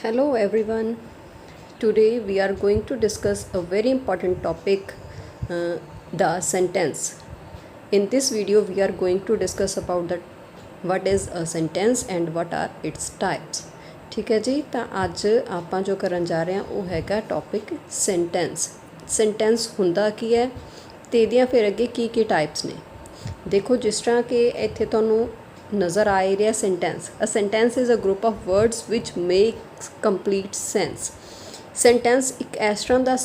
Hello everyone. Today we are going to discuss a very important topic, the sentence. In this video we are going to discuss about the what is a sentence and what are its types. ठीक है जी, ਤਾਂ ਅੱਜ ਆਪਾਂ ਜੋ ਕਰਨ ਜਾ ਰਹੇ ਹਾਂ ਉਹ ਹੈਗਾ ਟੌਪਿਕ ਸੈਂਟੈਂਸ ਹੁੰਦਾ ਕੀ ਹੈ ਤੇ ਇਹਦੀਆਂ ਫਿਰ ਅੱਗੇ ਕੀ ਟਾਈਪਸ ਨੇ। ਦੇਖੋ ਜਿਸ ਤਰ੍ਹਾਂ ਕਿ ਇੱਥੇ ਤੁਹਾਨੂੰ ਨਜ਼ਰ ਆ ਹੀ ਰਿਹਾ sentence. A sentence is a group of words which makes complete sense. Sentence ਇੱਕ ਇਸ ਤਰ੍ਹਾਂ ਦਾ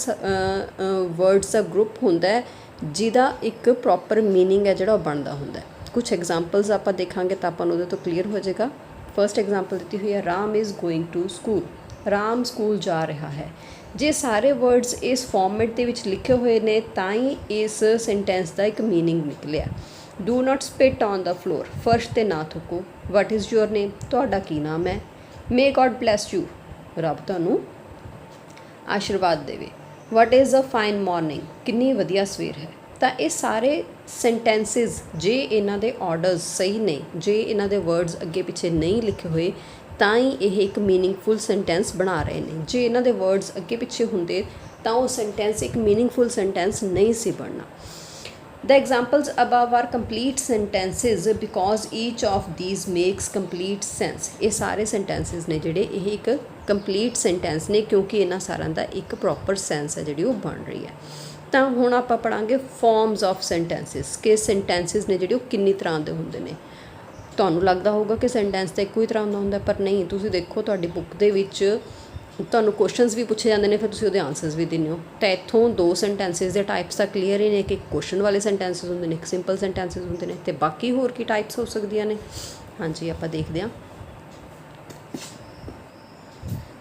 ਵਰਡਸ ਦਾ ਗਰੁੱਪ ਹੁੰਦਾ ਹੈ ਜਿਹਦਾ ਇੱਕ ਪ੍ਰੋਪਰ ਮੀਨਿੰਗ ਹੈ ਜਿਹੜਾ ਉਹ ਬਣਦਾ ਹੁੰਦਾ। ਕੁਛ ਐਗਜ਼ਾਮਪਲਸ ਆਪਾਂ ਦੇਖਾਂਗੇ ਤਾਂ ਆਪਾਂ ਨੂੰ ਉਹਦੇ ਤੋਂ ਕਲੀਅਰ ਹੋ ਜਾਏਗਾ। ਫਸਟ ਐਗਜ਼ਾਮਪਲ ਦਿੱਤੀ ਹੋਈ ਹੈ, Ram is going to school. Ram school ਜਾ ਰਿਹਾ ਹੈ। ਜੇ ਸਾਰੇ ਵਰਡਸ ਇਸ ਫਾਰਮੈਟ ਦੇ ਵਿੱਚ ਲਿਖੇ ਹੋਏ ਨੇ ਤਾਂ ਹੀ ਇਸ ਸੈਂਟੈਂਸ ਦਾ ਇੱਕ ਮੀਨਿੰਗ ਨਿਕਲਿਆ। Do not spit on the floor, ਫਰਸ਼ 'ਤੇ ਨਾ ਥੁੱਕੋ। ਵਟ ਇਜ਼ ਯੂਰ ਨੇਮ, ਤੁਹਾਡਾ ਕੀ ਨਾਮ ਹੈ। ਮੇ ਗੋਡ ਬਲੈਸ ਯੂ, ਰੱਬ ਤੁਹਾਨੂੰ ਆਸ਼ੀਰਵਾਦ ਦੇਵੇ। What is a fine morning, ਕਿੰਨੀ ਵਧੀਆ ਸਵੇਰ ਹੈ। ਤਾਂ ਇਹ ਸਾਰੇ ਸੈਂਟੈਂਸਿਸ ਜੇ ਇਹਨਾਂ ਦੇ ਆਰਡਰਸ ਸਹੀ ਨੇ, ਜੇ ਇਹਨਾਂ ਦੇ ਵਰਡਸ ਅੱਗੇ ਪਿੱਛੇ ਨਹੀਂ ਲਿਖੇ ਹੋਏ ਤਾਂ ਹੀ ਇਹ ਇੱਕ ਮੀਨਿੰਗਫੁਲ ਸੈਂਟੈਂਸ ਬਣਾ ਰਹੇ ਨੇ। ਜੇ ਇਹਨਾਂ ਦੇ ਵਰਡਸ ਅੱਗੇ ਪਿੱਛੇ ਹੁੰਦੇ ਤਾਂ ਉਹ ਸੈਂਟੈਂਸ ਇੱਕ ਮੀਨਿੰਗਫੁਲ ਸੈਂਟੈਂਸ ਨਹੀਂ ਸੀ ਬਣਨਾ। The examples above are complete sentences because each of these makes complete sense. ਇਹ ਸਾਰੇ sentences ਨੇ ਜਿਹੜੇ ਇਹ ਇੱਕ complete sentence ਨੇ ਕਿਉਂਕਿ ਇਹਨਾਂ ਸਾਰਿਆਂ ਦਾ ਇੱਕ proper sense ਹੈ ਜਿਹੜੀ ਉਹ ਬਣ ਰਹੀ ਹੈ। ਤਾਂ ਹੁਣ ਆਪਾਂ ਪੜਾਂਗੇ forms of sentences ਕਿ sentences ਨੇ ਜਿਹੜੇ ਉਹ ਕਿੰਨੀ ਤਰ੍ਹਾਂ ਦੇ ਹੁੰਦੇ ਨੇ। ਤੁਹਾਨੂੰ ਲੱਗਦਾ ਹੋਊਗਾ ਕਿ ਸੈਂਟੈਂਸ ਤਾਂ ਇੱਕੋ ਹੀ ਤਰ੍ਹਾਂ ਦਾ ਹੁੰਦਾ, ਪਰ ਨਹੀਂ। ਤੁਸੀਂ ਦੇਖੋ ਤੁਹਾਡੀ ਬੁੱਕ ਦੇ ਵਿੱਚ ਤੁਹਾਨੂੰ ਕੁਐਸਚਨਸ ਵੀ ਪੁੱਛੇ ਜਾਂਦੇ ਨੇ, ਫਿਰ ਤੁਸੀਂ ਉਹਦੇ ਆਨਸਰਸ ਵੀ ਦਿੰਦੇ ਹੋ। ਤਾਂ ਇੱਥੋਂ ਦੋ ਸੈਂਟੈਂਸਿਸ ਦੇ ਟਾਈਪਸ ਤਾਂ ਕਲੀਅਰ ਹੀ ਨੇ ਕਿ ਕੁਐਸਚਨ ਵਾਲੇ ਸੈਂਟੈਂਸਿਸ ਹੁੰਦੇ ਨੇ, ਇੱਕ ਸਿੰਪਲ ਸੈਂਟੈਂਸਿਸ ਹੁੰਦੇ ਨੇ, ਅਤੇ ਬਾਕੀ ਹੋਰ ਕੀ ਟਾਈਪਸ ਹੋ ਸਕਦੀਆਂ ਨੇ। ਹਾਂਜੀ, ਆਪਾਂ ਦੇਖਦੇ ਹਾਂ।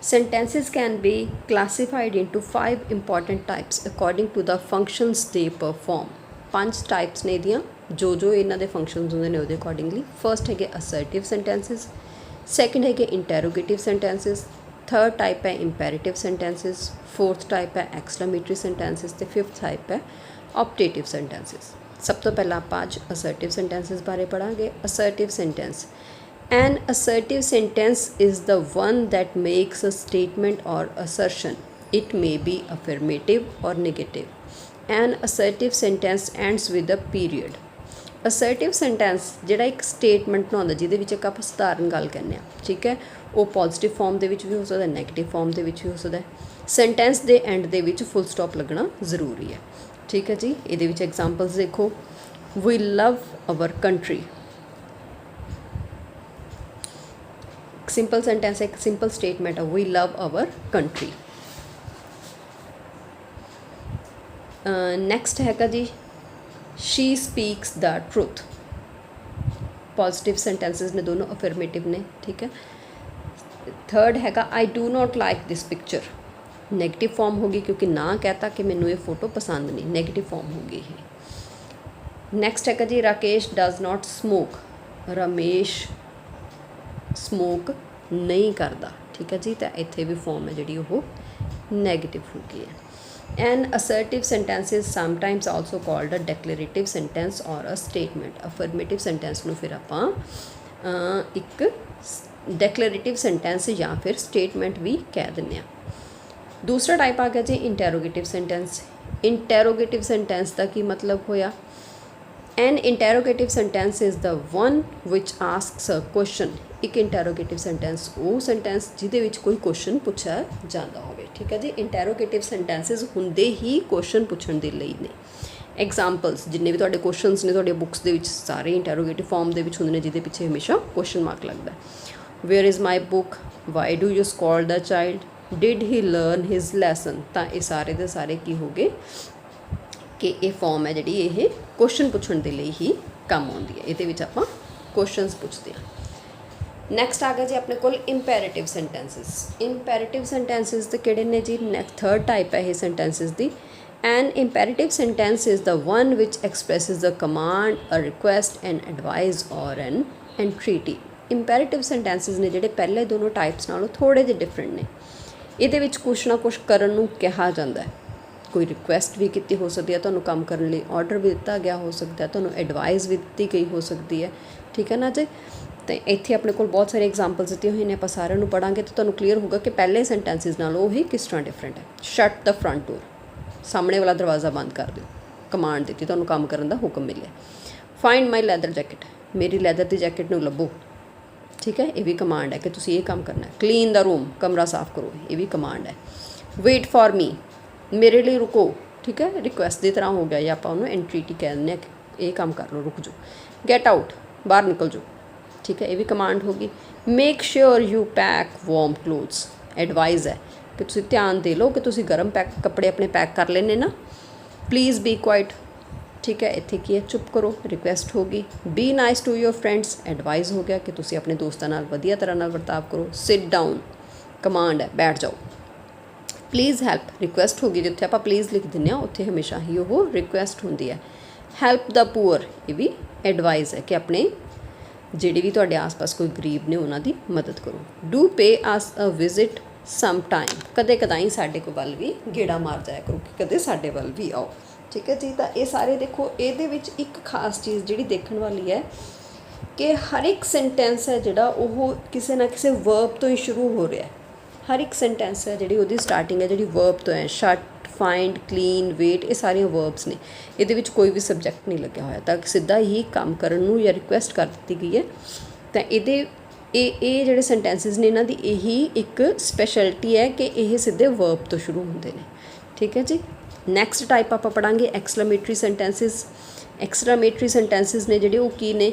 Sentences can be classified into 5 important types according to the functions they perform. 5 types ਨੇ ਇਹਦੀਆਂ ਜੋ ਇਹਨਾਂ ਦੇ ਫੰਕਸ਼ਨਸ ਹੁੰਦੇ ਨੇ ਉਹਦੇ ਅਕੋਰਡਿੰਗਲੀ। ਫਰਸਟ ਹੈਗੇ ਅਸਰਟਿਵ ਸੈਂਟੈਂਸਿਸ, ਸੈਕਿੰਡ ਹੈਗੇ ਇੰਟੈਰੋਗੇਟਿਵ ਸੈਂਟੈਂਸਿਸ, ਥਰਡ ਟਾਈਪ ਹੈ ਇੰਪੈਰੇਟਿਵ ਸੈਂਟੈਂਸਿਸ, ਫੋਰਥ ਟਾਈਪ ਹੈ ਐਕਸਕਲੇਮੇਟਰੀ ਸੈਂਟੈਂਸਿਸ, ਅਤੇ ਫਿਫਥ ਟਾਈਪ ਹੈ ਆਪਟੇਟਿਵ ਸੈਂਟੈਂਸਿਸ। ਸਭ ਤੋਂ ਪਹਿਲਾਂ ਆਪਾਂ ਅੱਜ ਅਸਰਟਿਵ ਸੈਂਟੈਂਸਿਸ ਬਾਰੇ ਪੜ੍ਹਾਂਗੇ। ਅਸਰਟਿਵ sentence, an assertive sentence is the one that makes a statement or assertion. It may be affirmative or negative. An assertive sentence ends with a period. Assertive sentence ਜਿਹੜਾ ਇੱਕ ਸਟੇਟਮੈਂਟ ਬਣਾਉਂਦਾ ਜਿਹਦੇ ਵਿੱਚ ਇੱਕ ਆਪਾਂ ਸਧਾਰਨ ਗੱਲ ਕਹਿੰਦੇ ਹਾਂ, ਠੀਕ ਹੈ। ਉਹ ਪੋਜ਼ੀਟਿਵ ਫਾਰਮ ਦੇ ਵਿੱਚ ਵੀ ਹੋ ਸਕਦਾ, ਨੈਗੇਟਿਵ ਫਾਰਮ ਦੇ ਵਿੱਚ ਵੀ ਹੋ ਸਕਦਾ। ਸੈਂਟੈਂਸ ਦੇ ਐਂਡ ਦੇ ਵਿੱਚ ਫੁੱਲ ਸਟਾਪ ਲੱਗਣਾ ਜ਼ਰੂਰੀ ਹੈ, ਠੀਕ ਹੈ ਜੀ। ਇਹਦੇ ਵਿੱਚ ਐਗਜ਼ਾਮਪਲਸ ਦੇਖੋ। We love our country, simple sentence ਹੈ, ਇੱਕ ਸਿੰਪਲ ਸਟੇਟਮੈਂਟ ਹੈ, we love our country. Next ਹੈਗਾ ਜੀ, she speaks the truth. Positive sentences ਨੇ ਦੋਨੋਂ, ਅਫਰਮੇਟਿਵ ਨੇ, ਠੀਕ ਹੈ। ਥਰਡ ਹੈਗਾ I do not like this picture. Negative form ਹੋ ਗਈ ਕਿਉਂਕਿ ਨਾ ਕਹਿਤਾ ਕਿ ਮੈਨੂੰ ਇਹ ਫੋਟੋ ਪਸੰਦ ਨਹੀਂ, ਨੈਗੇਟਿਵ ਫਾਰਮ ਹੋ ਗਈ ਇਹ। ਨੈਕਸਟ ਹੈਗਾ ਜੀ, Rakesh does not smoke. Ramesh smoke ਨਹੀਂ ਕਰਦਾ, ਠੀਕ ਹੈ ਜੀ। ਤਾਂ ਇੱਥੇ ਵੀ ਫਾਰਮ ਹੈ ਜਿਹੜੀ ਉਹ ਨੈਗੇਟਿਵ ਹੋ ਗਈ ਹੈ। An assertive sentence is sometimes also called a declarative sentence or a statement. Affirmative sentence ਨੂੰ ਫਿਰ ਆਪਾਂ ਇੱਕ ਡੈਕਲੇਰੇਟਿਵ ਸੈਂਟੈਂਸ ਜਾਂ ਫਿਰ ਸਟੇਟਮੈਂਟ ਵੀ ਕਹਿ ਦਿੰਦੇ ਹਾਂ। ਦੂਸਰਾ ਟਾਈਪ ਆ ਗਿਆ ਜੀ ਇੰਟੈਰੋਗੇਟਿਵ ਸੈਂਟੈਂਸ। ਇੰਟੈਰੋਗੇਟਿਵ ਸੈਂਟੈਂਸ ਦਾ ਕੀ ਮਤਲਬ ਹੋਇਆ? An interrogative sentence is the one which asks a question. ਇੱਕ ਇੰਟੈਰੋਗੇਟਿਵ ਸੈਂਟੈਂਸ ਉਹ ਸੈਂਟੈਂਸ ਜਿਹਦੇ ਵਿੱਚ ਕੋਈ ਕੁਐਸਚਨ ਪੁੱਛਿਆ ਜਾਂਦਾ ਹੋਵੇ, ਠੀਕ ਹੈ ਜੀ। ਇੰਟੈਰੋਗੇਟਿਵ ਸੈਂਟੈਂਸਿਸ ਹੁੰਦੇ ਹੀ ਕੁਐਸਚਨ ਪੁੱਛਣ ਦੇ ਲਈ ਨੇ। ਐਗਜ਼ਾਮਪਲਸ ਜਿੰਨੇ ਵੀ ਤੁਹਾਡੇ ਕੁਐਸਚਨਸ ਨੇ ਤੁਹਾਡੀਆਂ ਬੁੱਕਸ ਦੇ ਵਿੱਚ ਸਾਰੇ ਇੰਟੈਰੋਗੇਟਿਵ ਫਾਰਮ ਦੇ ਵਿੱਚ ਹੁੰਦੇ ਨੇ, ਜਿਹਦੇ ਪਿੱਛੇ ਹਮੇਸ਼ਾ ਕੁਐਸਚਨ ਮਾਰਕ ਲੱਗਦਾ। Where is my book, why do you scold the child, did he learn his lesson. ਤਾਂ ਇਹ ਸਾਰੇ ਦੇ ਸਾਰੇ ਕੀ ਹੋ ਗਏ ਕਿ ਇਹ ਫਾਰਮ ਹੈ ਜਿਹੜੀ ਇਹ ਕੁਐਸਚਨ ਪੁੱਛਣ ਦੇ ਲਈ ਹੀ ਕੰਮ ਆਉਂਦੀ ਹੈ। ਇਹਦੇ ਵਿੱਚ ਆਪਾਂ ਕੁਐਸਚਨਸ ਪੁੱਛਦੇ ਹਾਂ। ਨੈਕਸਟ ਆ ਗਿਆ ਜੀ ਆਪਣੇ ਕੋਲ ਇੰਪੈਰੇਟਿਵ ਸੈਂਟੈਂਸਿਸ। ਇੰਪੈਰੇਟਿਵ ਸੈਂਟੈਂਸਿਸ ਦੇ ਕਿਹੜੇ ਨੇ ਜੀ? ਥਰਡ ਟਾਈਪ ਹੈ ਇਹ ਸੈਂਟੈਂਸਿਸ ਦੀ। An imperative sentence is the one which expresses the command, a request, an advice or an ਐਂਟਰੀਟੀ। ਇੰਪੈਰੇਟਿਵ ਸੈਂਟੈਂਸਿਸ ਨੇ ਜਿਹੜੇ ਪਹਿਲੇ ਦੋਨੋਂ ਟਾਈਪਸ ਨਾਲੋਂ ਥੋੜ੍ਹੇ ਜਿਹੇ ਡਿਫਰੈਂਟ ਨੇ। ਇਹਦੇ ਵਿੱਚ ਕੁਛ ਨਾ ਕੁਛ ਕਰਨ ਨੂੰ ਕਿਹਾ ਜਾਂਦਾ ਹੈ। ਕੋਈ ਰਿਕੁਐਸਟ ਵੀ ਕੀਤੀ ਹੋ ਸਕਦੀ ਹੈ, ਤੁਹਾਨੂੰ ਕੰਮ ਕਰਨ ਲਈ ਆਰਡਰ ਵੀ ਦਿੱਤਾ ਗਿਆ ਹੋ ਸਕਦਾ, ਤੁਹਾਨੂੰ ਐਡਵਾਈਸ ਵੀ ਦਿੱਤੀ ਗਈ ਹੋ ਸਕਦੀ ਹੈ, ਠੀਕ ਹੈ ਨਾ ਜੀ। तो इत्थे अपने कोल बहुत सारी एग्जाम्पल्स दित्तियां होईयां ने, आपां सारिਆਂ ਨੂੰ पढ़ांगे तो तुहानूं क्लीयर होगा कि पहले सेंटेंसिस नालों ही किस तरह डिफरेंट है। शट द फ्रंट डोर, सामने वाला दरवाज़ा बंद कर दो, कमांड दी, तुहानूं काम करन दा हुक्म मिलिया। फाइंड माई लैदर जैकेट, मेरी लैदर की जैकेट नूं लभो, ठीक है, ये भी कमांड है कि तुसीं ये काम करना है। क्लीन द रूम, कमरा साफ करो, ये भी कमांड है। वेट फॉर मी, मेरे लिए रुको, ठीक है, रिक्वेस्ट की तरह हो गया, या आप उन्होंने एंट्रीटी कह दें कि ये काम कर लो, रुक जाओ। गेट आउट, बाहर निकल जाओ, ठीक है, ये भी कमांड होगी। Make sure you pack warm clothes, advise है कि तुसीं ध्यान दे लो कि तुसीं गर्म कपड़े अपने पैक कर लेने ना। प्लीज़ बी क्वाइट, ठीक है, इत्थे की है, चुप करो, रिक्वेस्ट होगी। Be nice to your friends, advise हो गया कि तुसीं अपने दोस्तों नाल वधिया तरह नाल वर्ताव करो। सिट डाउन, कमांड है, बैठ जाओ। प्लीज़ हैल्प, रिक्वेस्ट होगी, जिथे आप प्लीज़ लिख दें उत्थे हमेशा ही वो रिक्वेस्ट होंदी है। हैल्प द पुअर, ये भी एडवाइज़ है कि अपने जिहड़े भी तुहाडे आस पास कोई गरीब ने उन्हां दी मदद करो। डू पे अस अ विजिट सम टाइम, कदे कदाई साडे को वल भी गेड़ा मार जाया करो कि कदे साडे वल भी आओ, ठीक है जी। तो ये सारे देखो, ये एक खास चीज़ जिहड़ी देखण वाली है कि हर एक सेंटेंस है जिहड़ा वो किसी ना किसी वर्ब तो ही शुरू हो रहा है। हर एक सेंटेंस है जिहड़ी उहदी स्टार्टिंग है जिहड़ी वर्ब तो है। शट, फाइंड, क्लीन, वेट, ये सारियां वर्ब्स ने, ये कोई भी सबजैक्ट नहीं लग्या होया, तो सीधा ही काम करन नूं या रिक्वेस्ट कर दी गई है। तो ये जिहड़े सेंटेंसिस ने इन्हां दी यही एक स्पैशलिटी है कि ये सीधे वर्ब तो शुरू होंदे ने, ठीक है जी। नैक्सट टाइप आप पढ़ांगे एक्सक्लेमेटरी सेंटेंसिस। एक्सक्लेमेटरी सेंटेंसिस ने जिहड़े वो की ने।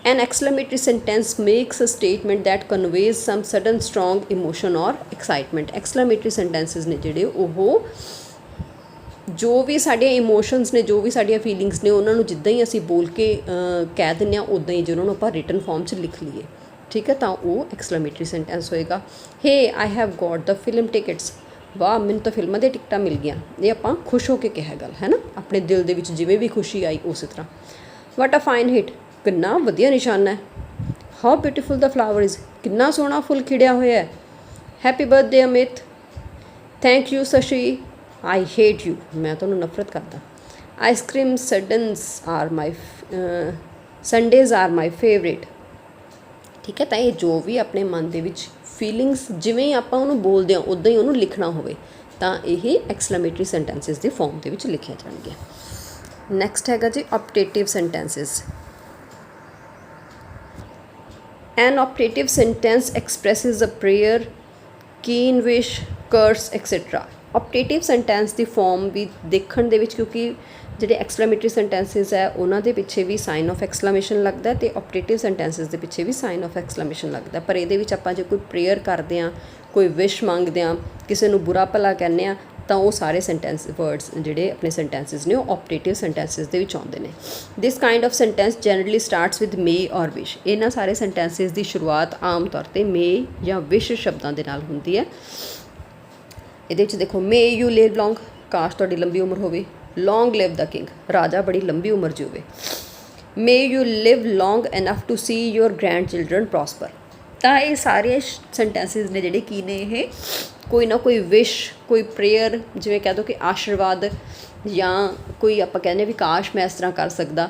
An exclamatory sentence makes a statement that conveys some sudden strong emotion or excitement. Exclamatory sentences ने जिहड़े ਉਹ जो भी साढ़े इमोशनस ने, जो भी साढ़िया फीलिंग्स ने, उन्होंने जिद्दां ही असी बोल के कह दिंदे हां उद्दां ही जे उन्होंने आपां रिटन फॉर्म च लिख लीए, ठीक है, तो वो एक्सक्लेमेटरी सेंटेंस होएगा। Hey I have got the film tickets, वाह मैनूं तो फिल्मां दी टिकटां मिल गईयां, ये आपां खुश होकर कहा गल है ना, अपने दिल दे विच जिवें भी खुशी आई उस तरह। वट अ फाइन हिट, कितना वधिया निशाना है। How beautiful the flower is, कितना सोहना फुल खिड़िया होया है। Happy birthday Amit, thank you Shashi, I hate you, मैं तुहानूं नफरत करदा। Ice cream sundaes are my favourite, ठीक है। तो ये जो भी अपने मन के विच फीलिंग्स जिवें ही आपां उहनूं बोलदे हां उदां ही उहनूं लिखना होवे तां यही एक्सक्लेमेटरी सेंटेंसिस की फॉर्म के विच लिखिया जाणगे। नैक्सट हैगा जी optative sentences. An optative sentence expresses a prayer, keen wish, curse, etc. Optative sentence the farm ਵੀ ਦੇਖਣ ਦੇ ਵਿੱਚ, ਕਿਉਂਕਿ ਜਿਹੜੇ ਐਕਸਕਲੇਮੇਟਰੀ ਸੈਂਟੈਂਸਿਸ ਹੈ ਉਹਨਾਂ ਦੇ ਪਿੱਛੇ ਵੀ ਸਾਈਨ ਆਫ ਐਕਸਕਲੇਮੇਸ਼ਨ ਲੱਗਦਾ ਤੇ ਆਪਟੇਟਿਵ ਸੈਂਟੈਂਸਿਸ ਦੇ ਪਿੱਛੇ ਵੀ ਸਾਈਨ ਆਫ ਐਕਸਕਲੇਮੇਸ਼ਨ ਲੱਗਦਾ। ਪਰ ਇਹਦੇ ਵਿੱਚ ਆਪਾਂ ਜੇ ਕੋਈ ਪ੍ਰੇਅਰ ਕਰਦੇ ਹਾਂ, ਕੋਈ ਵਿਸ਼ ਮੰਗਦੇ ਹਾਂ, ਕਿਸੇ ਨੂੰ ਬੁਰਾ ਭਲਾ ਕਹਿੰਦੇ ਹਾਂ, ਤਾਂ ਉਹ ਸਾਰੇ ਸੈਂਟੈਂਸ ਵਰਡਸ ਜਿਹੜੇ ਆਪਣੇ ਸੈਂਟੈਂਸਿਸ ਨੇ ਉਹ ਆਪਟੇਟਿਵ ਸੈਂਟੈਂਸਿਸ ਦੇ ਵਿੱਚ ਆਉਂਦੇ ਨੇ। This kind of sentence generally starts with may or wish. ਇਹਨਾਂ ਸਾਰੇ ਸੈਂਟੈਂਸਿਸ ਦੀ ਸ਼ੁਰੂਆਤ ਆਮ ਤੌਰ 'ਤੇ ਮੇ ਜਾਂ ਵਿਸ਼ ਸ਼ਬਦਾਂ ਦੇ ਨਾਲ ਹੁੰਦੀ ਹੈ। ਇਹਦੇ ਵਿੱਚ ਦੇਖੋ, ਮੇ ਯੂ ਲਿਵ ਲੌਂਗ, ਕਾਸ਼ ਤੁਹਾਡੀ ਲੰਬੀ ਉਮਰ ਹੋਵੇ। ਲੌਂਗ ਲਿਵ ਦ ਕਿੰਗ, ਰਾਜਾ ਬੜੀ ਲੰਬੀ ਉਮਰ ਜੀਵੇ। May you live long enough to see your grandchildren prosper. ਤਾਂ ਇਹ ਸਾਰੇ ਸੈਂਟੈਂਸਿਸ ਨੇ ਜਿਹੜੇ ਕੀ ਨੇ, ਇਹ ਕੋਈ ਨਾ ਕੋਈ ਵਿਸ਼, ਕੋਈ ਪ੍ਰੇਅਰ, ਜਿਵੇਂ ਕਹਿ ਦੋ ਕਿ ਆਸ਼ੀਰਵਾਦ, ਜਾਂ ਕੋਈ ਆਪਾਂ ਕਹਿੰਦੇ ਵੀ ਕਾਸ਼ ਮੈਂ ਇਸ ਤਰ੍ਹਾਂ ਕਰ ਸਕਦਾ,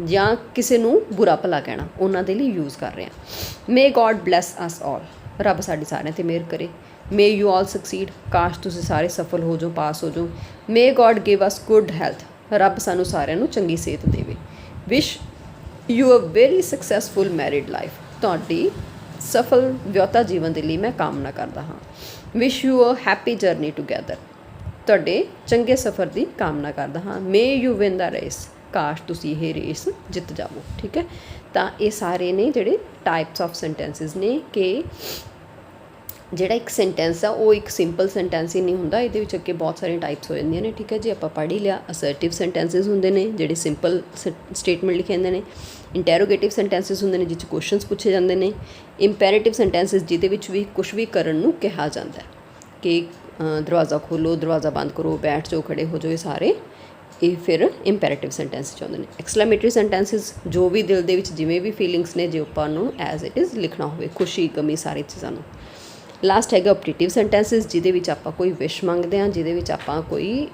ਜਾਂ ਕਿਸੇ ਨੂੰ ਬੁਰਾ ਭਲਾ ਕਹਿਣਾ, ਉਹਨਾਂ ਦੇ ਲਈ ਯੂਜ਼ ਕਰ ਰਹੇ ਹਾਂ। ਮੇ ਗੋਡ ਬਲੈਸ ਅਸ ਆਲ, ਰੱਬ ਸਾਡੀ ਸਾਰਿਆਂ 'ਤੇ ਮਿਹਰ ਕਰੇ। ਮੇ ਯੂ ਆਲ ਸਕਸੀਡ, ਕਾਸ਼ ਤੁਸੀਂ ਸਾਰੇ ਸਫਲ ਹੋ ਜਾਓ, ਪਾਸ ਹੋ ਜਾਓ। May God give us good health, ਰੱਬ ਸਾਨੂੰ ਸਾਰਿਆਂ ਨੂੰ ਚੰਗੀ ਸਿਹਤ ਦੇਵੇ। Wish you a very successful married life, ਤੁਹਾਡੀ ਸਫਲ ਵਿਆਹੁਤਾ ਜੀਵਨ ਦੇ ਲਈ ਮੈਂ ਕਾਮਨਾ ਕਰਦਾ ਹਾਂ। Wish you a happy journey together, ਤੁਹਾਡੇ ਚੰਗੇ ਸਫ਼ਰ ਦੀ ਕਾਮਨਾ ਕਰਦਾ ਹਾਂ। May you win the race, ਕਾਸ਼ ਤੁਸੀਂ ਇਹ ਰੇਸ ਜਿੱਤ ਜਾਵੋ, ਠੀਕ ਹੈ। ਤਾਂ ਇਹ ਸਾਰੇ ਨੇ ਜਿਹੜੇ ਟਾਈਪਸ ਆਫ ਸੈਂਟੈਂਸਿਸ ਨੇ ਕਿ ਜਿਹੜਾ ਇੱਕ ਸੈਂਟੈਂਸ ਆ ਉਹ ਇੱਕ ਸਿੰਪਲ ਸੈਂਟੈਂਸ ਹੀ ਨਹੀਂ ਹੁੰਦਾ, ਇਹਦੇ ਵਿੱਚ ਅੱਗੇ ਬਹੁਤ ਸਾਰੀਆਂ ਟਾਈਪਸ ਹੋ ਜਾਂਦੀਆਂ ਨੇ, ਠੀਕ ਹੈ ਜੀ। ਆਪਾਂ ਪੜ੍ਹ ਹੀ ਲਿਆ। ਅਸਰਟਿਵ ਸੈਂਟੈਂਸਿਸ ਹੁੰਦੇ ਨੇ ਜਿਹੜੇ ਸਿੰਪਲ ਸਟੇਟਮੈਂਟ ਲਿਖੇ ਜਾਂਦੇ ਨੇ। ਇੰਟੈਰੋਗੇਟਿਵ ਸੈਂਟੈਂਸਿਸ ਹੁੰਦੇ ਨੇ ਜਿਹ 'ਚ ਕੁਐਸਚਨਸ ਪੁੱਛੇ ਜਾਂਦੇ ਨੇ। ਇੰਪੈਰੇਟਿਵ ਸੈਂਟੈਂਸਿਸ ਜਿਹਦੇ ਵਿੱਚ ਵੀ ਕੁਛ ਵੀ ਕਰਨ ਨੂੰ ਕਿਹਾ ਜਾਂਦਾ ਕਿ ਦਰਵਾਜ਼ਾ ਖੋਲ੍ਹੋ, ਦਰਵਾਜ਼ਾ ਬੰਦ ਕਰੋ, ਬੈਠ ਜਾਓ, ਖੜੇ ਹੋ ਜਾਓ, ਇਹ ਸਾਰੇ ਇਹ ਫਿਰ ਇੰਪੈਰੇਟਿਵ ਸੈਂਟੈਂਸ 'ਚ ਆਉਂਦੇ ਨੇ। ਐਕਸਕਲੇਮੇਟਰੀ ਸੈਂਟੈਂਸਿਸ ਜੋ ਵੀ ਦਿਲ ਦੇ ਵਿੱਚ ਜਿਵੇਂ ਵੀ ਫੀਲਿੰਗਸ ਨੇ, ਜੇ ਆਪਾਂ ਨੂੰ ਐਜ਼ ਇਟ ਇਜ਼ ਲਿਖਣਾ ਹੋਵੇ, ਖੁਸ਼ੀ, ਗਮੀ, ਸਾਰੀ ਚੀਜ਼ਾਂ ਨੂੰ। ਲਾਸਟ ਹੈਗਾ ਆਪਟੇਟਿਵ ਸੈਂਟੈਂਸਿਸ, ਜਿਹਦੇ ਵਿੱਚ ਆਪਾਂ ਕੋਈ ਵਿਸ਼ ਮੰਗਦੇ ਹਾਂ, ਜਿਹਦੇ ਵਿੱਚ ਆਪਾਂ ਕੋਈ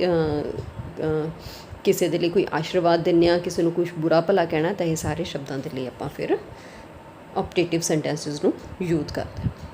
ਕਿਸੇ ਦੇ ਲਈ ਕੋਈ ਆਸ਼ੀਰਵਾਦ ਦਿੰਦੇ ਹਾਂ, ਕਿਸੇ ਨੂੰ ਕੁਛ ਬੁਰਾ ਭਲਾ ਕਹਿਣਾ, ਤਾਂ ਇਹ ਸਾਰੇ ਸ਼ਬਦਾਂ ਦੇ ਲਈ ਆਪਾਂ ਫਿਰ ਆਪਟੇਟਿਵ ਸੈਂਟੈਂਸਸ ਨੂੰ ਯੂਜ਼ ਕਰਦਾ ਹੈ।